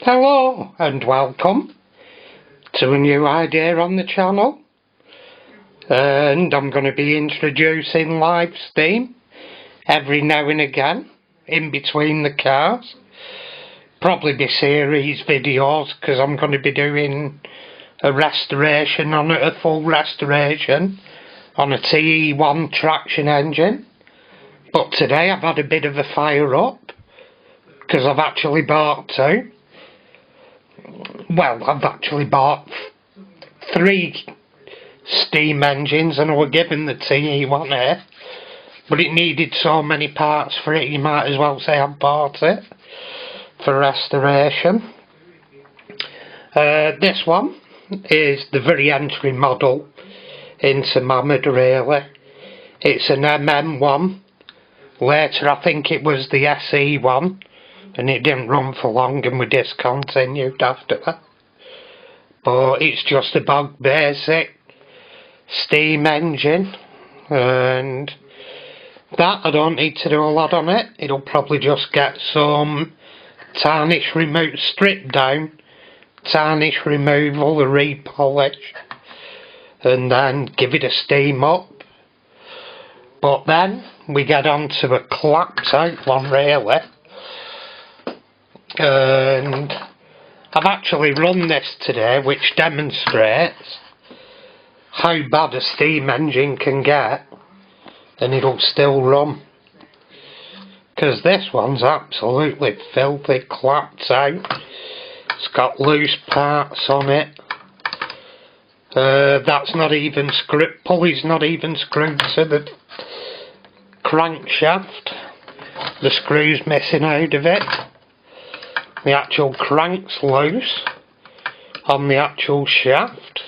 Hello and welcome to a new idea on the channel, and I'm going to be introducing live steam every now and again in between the cars. Probably be series videos because I'm going to be doing a restoration on it, a full restoration on a TE1 traction engine. But today I've had a bit of a fire up because I've actually bought two. Well, I've actually bought 3 steam engines and I was given the TE1A, but it needed so many parts for it, you might as well say I've bought it for restoration. This one is the very entry model into mamod, really. It's an MM1. Later I think it was the SR1, and it didn't run for long and we discontinued after that. But it's just a bog basic steam engine, and that I don't need to do a lot on it. It'll probably just get some tarnish removal, strip down, tarnish removal, a repolish, and then give it a steam up. But then we get on to a clapped out one, really. And I've actually run this today, which demonstrates how bad a steam engine can get and it'll still run, because this one's absolutely filthy clapped out. It's got loose parts on it. That's not even screwed, pulley's not even screwed to the crankshaft. The screw's missing out of it. The actual crank's loose on the actual shaft.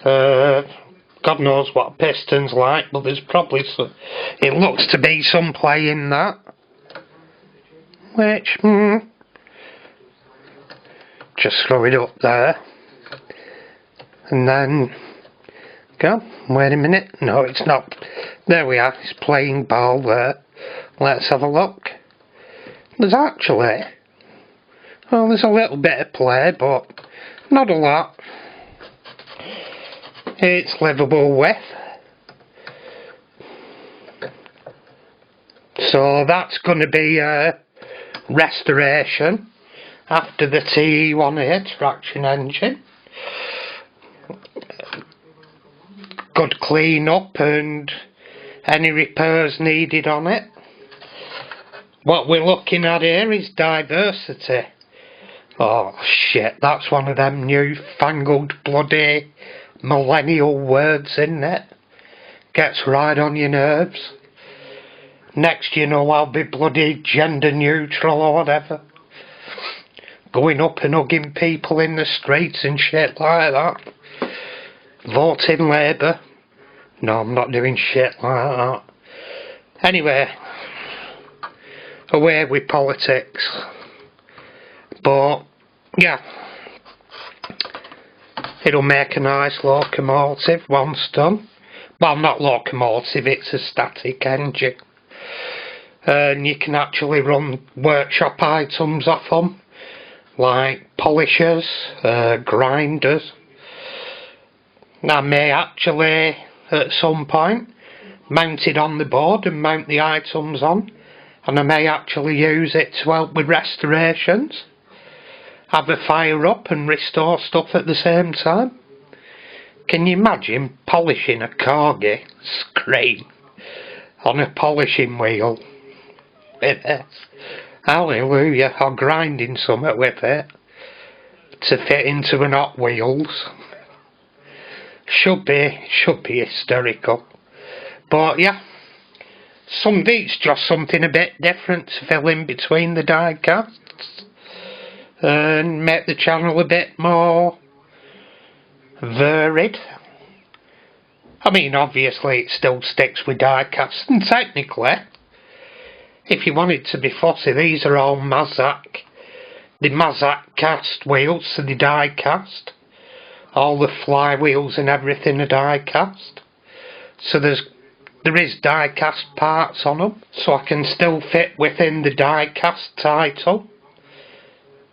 God knows what a piston's like, but there's probably some, it looks to be some play in that. Which, just throw it up there. And then, go, wait a minute, no it's not. There we are, it's playing ball there. Let's have a look. There's actually, well, there's a little bit of play, but not a lot. It's livable with. So that's going to be a restoration after the TE1A traction engine. Good clean up and any repairs needed on it. What we're looking at here is diversity. Oh shit, that's one of them newfangled bloody millennial words, isn't it? Gets right on your nerves. Next you know I'll be bloody gender neutral or whatever. Going up and hugging people in the streets and shit like that. Voting Labour. No, I'm not doing shit like that. Anyway, away with politics. But yeah, it'll make a nice locomotive once done. Well, not locomotive, it's a static engine. And you can actually run workshop items off them, like polishers, grinders. I may actually, at some point, mount it on the board and mount the items on, and I may actually use it to help with restorations. Have a fire up and restore stuff at the same time. Can you imagine polishing a corgi screen on a polishing wheel with this? Hallelujah, or grinding something with it to fit into an Hot Wheels. Should be hysterical. But yeah, it's just something a bit different to fill in between the die casts and make the channel a bit more varied. I mean, obviously it still sticks with die casts, and technically, if you wanted to be fussy, these are all Mazak. The Mazak cast wheels, so the die cast. All the flywheels and everything are die cast. So there is die cast parts on them, so I can still fit within the die cast title.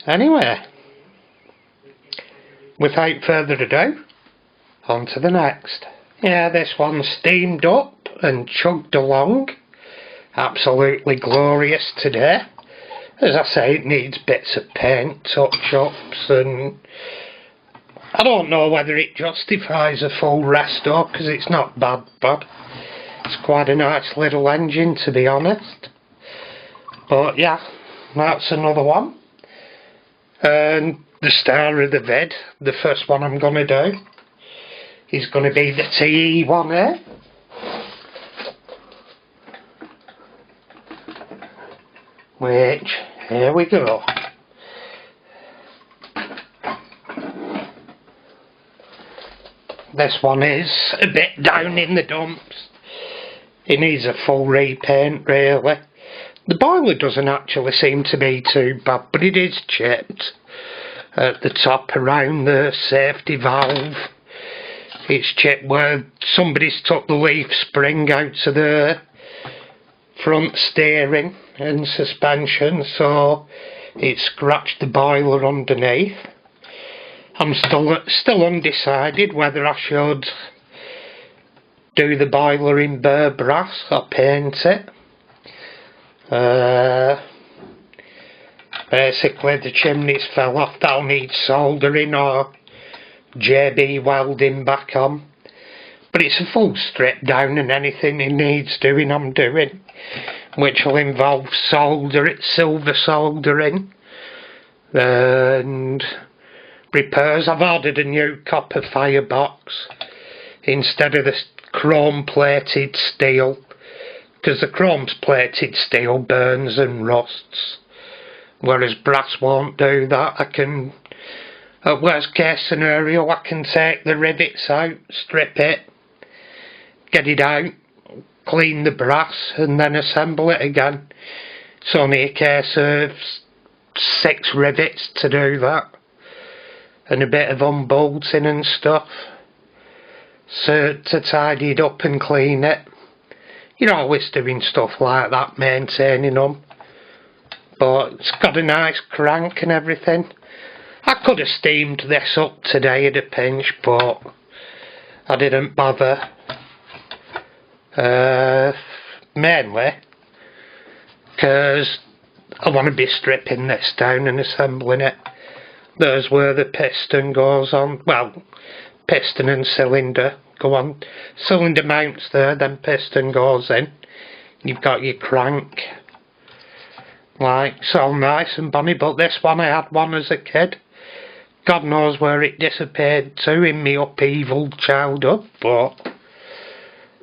Anyway, without further ado, on to the next. Yeah, this one's steamed up and chugged along. Absolutely glorious today. As I say, it needs bits of paint, touch-ups, and I don't know whether it justifies a full resto, because it's not bad. It's quite a nice little engine, to be honest. But yeah, that's another one. And the star of the vid, the first one I'm going to do, is going to be the TE1A. Which, here we go. This one is a bit down in the dumps. It needs a full repaint, really. The boiler doesn't actually seem to be too bad, but it is chipped at the top around the safety valve. It's chipped where somebody's took the leaf spring out of the front steering and suspension, so it scratched the boiler underneath. I'm still undecided whether I should do the boiler in bare brass or paint it. Basically the chimneys fell off. That'll need soldering or JB welding back on. But it's a full strip down, and anything it needs doing I'm doing, which will involve silver soldering and repairs. I've ordered a new copper firebox instead of the chrome plated steel, because the chrome plated steel burns and rusts, whereas brass won't do that. I can, at worst case scenario, I can take the rivets out, strip it, get it out, clean the brass and then assemble it again. It's only a case of 6 rivets to do that, and a bit of unbolting and stuff, so to tidy it up and clean it. You're always doing stuff like that, maintaining them, but it's got a nice crank and everything. I could have steamed this up today at a pinch, but I didn't bother. Mainly because I want to be stripping this down and assembling it. There's where the piston goes on. Well, piston and cylinder go on. Cylinder mounts there, then piston goes in. You've got your crank. Like, it's all nice and bonny, but this one, I had one as a kid. God knows where it disappeared to in me upheaval childhood, but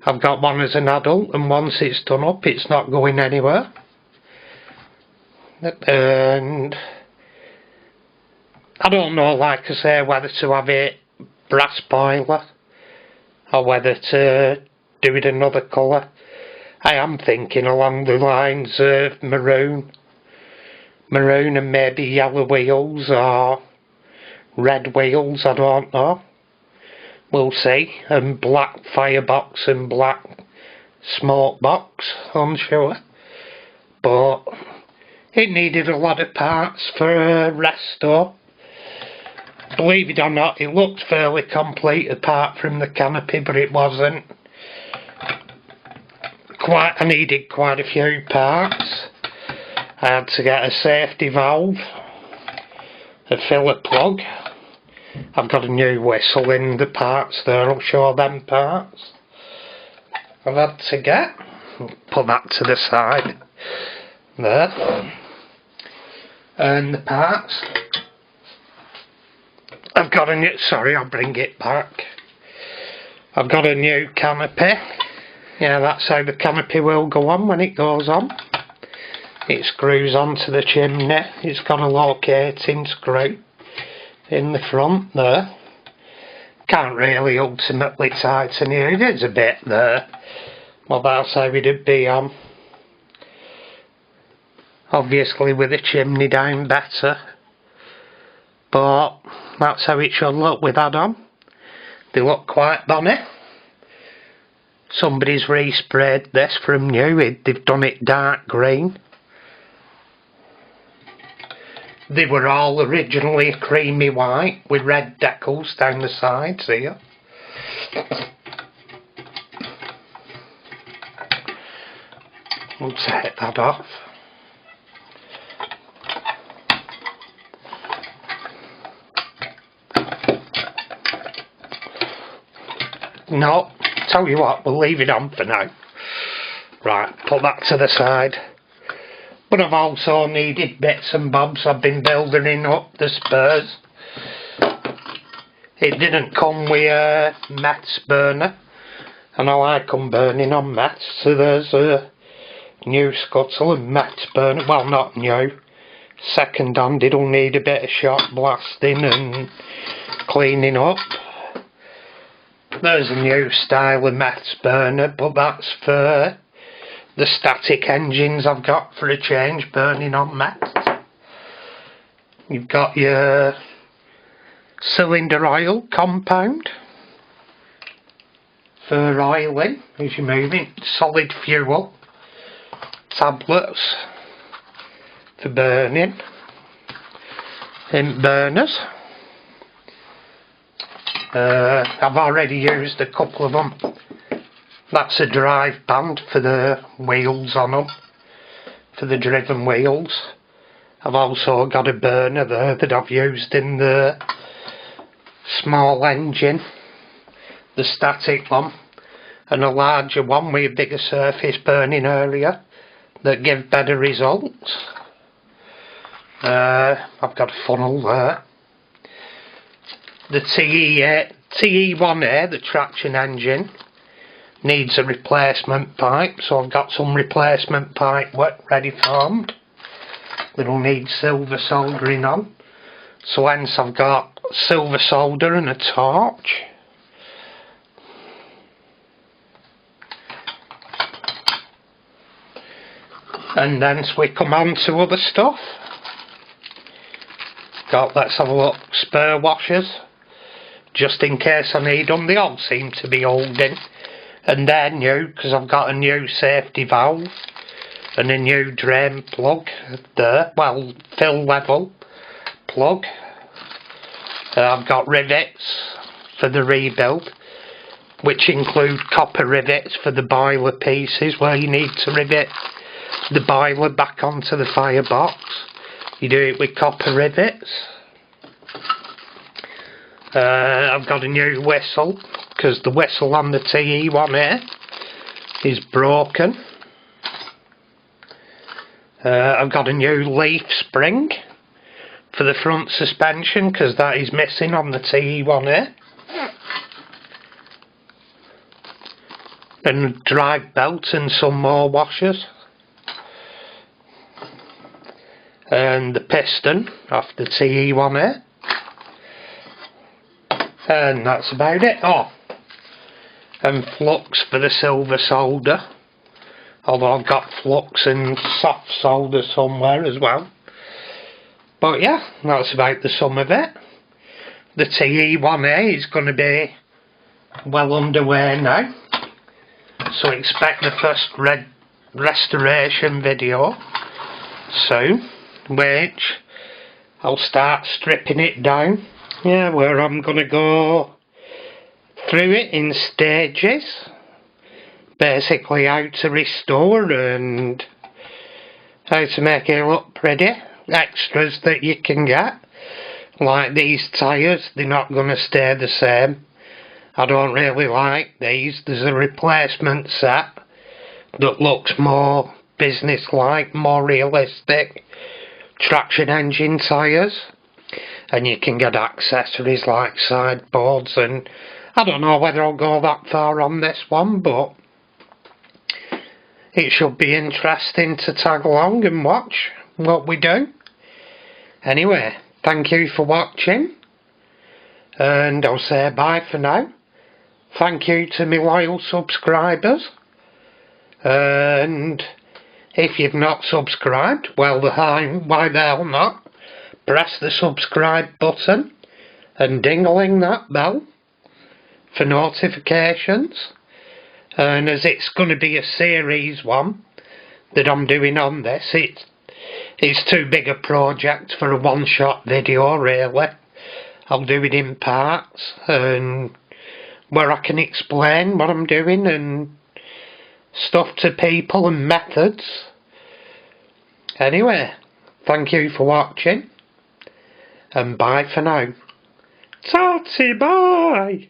I've got one as an adult, and once it's done up, it's not going anywhere. And I don't know, like I say, whether to have it brass boiler or whether to do it another colour. I am thinking along the lines of maroon and maybe yellow wheels or red wheels, I don't know. We'll see. And black firebox and black smoke box, I'm sure. But it needed a lot of parts for a resto. Believe it or not, it looked fairly complete apart from the canopy, but it wasn't. I needed quite a few parts. I had to get a safety valve, a filler plug. I've got a new whistle in the parts there, I'll show them parts. I've had to get, put that to the side there, and the parts. I've got a new, sorry, I'll bring it back. I've got a new canopy. Yeah, that's how the canopy will go on when it goes on. It screws onto the chimney. It's got a locating screw in the front there. Can't really ultimately tighten it. It is a bit there. Well, that's how it'd be on. Obviously with the chimney down better. But that's how it should look with that on. They look quite bonny. Somebody's resprayed this from new. They've done it dark green. They were all originally creamy white with red decals down the sides here. We'll take that off. No, tell you what, we'll leave it on for now. Right, put that to the side. But I've also needed bits and bobs. I've been building up the spurs. It didn't come with a meths burner, and I like them burning on meths, so there's a new scuttle and meths burner. Well, not new, second hand. It'll need a bit of shot blasting and cleaning up. There's a new style of meths burner, but that's for the static engines I've got for a change, burning on meths. You've got your cylinder oil compound for oiling as you're moving, solid fuel tablets for burning in burners. I've already used a couple of them. That's a drive band for the wheels on them, for the driven wheels. I've also got a burner there that I've used in the small engine, the static one, and a larger one with a bigger surface burning area that give better results. I've got a funnel there. The TE1A, the traction engine, needs a replacement pipe, so I've got some replacement pipe ready formed that'll need silver soldering on, so hence I've got silver solder and a torch. And then we come on to other stuff. Let's have a look, spare washers, just in case I need them. They all seem to be holding, and they're new because I've got a new safety valve and a new drain plug there, well, fill level plug. I've got rivets for the rebuild, which include copper rivets for the boiler pieces where you need to rivet the boiler back onto the firebox. You do it with copper rivets. I've got a new whistle because the whistle on the TE1A is broken. I've got a new leaf spring for the front suspension because that is missing on the TE1A. And a drive belt and some more washers. And the piston off the TE1A. And that's about it. Oh, and flux for the silver solder, although I've got flux and soft solder somewhere as well. But yeah, that's about the sum of it. The TE1A is going to be well underway now, so expect the first restoration video soon, which I'll start stripping it down. Yeah, where I'm going to go through it in stages, basically how to restore and how to make it look pretty. Extras that you can get, like these tyres, they're not going to stay the same. I don't really like these. There's a replacement set that looks more business-like, more realistic traction engine tyres. And you can get accessories like sideboards, and I don't know whether I'll go that far on this one, but it should be interesting to tag along and watch what we do. Anyway, thank you for watching, and I'll say bye for now. Thank you to my loyal subscribers, and if you've not subscribed, well, why the hell not? Press the subscribe button and dingling that bell for notifications. And as it's going to be a series one that I'm doing on this, It's too big a project for a one-shot video, really. I'll do it in parts, and where I can explain what I'm doing and stuff to people and methods. Anyway, thank you for watching, and bye for now. Tatty bye!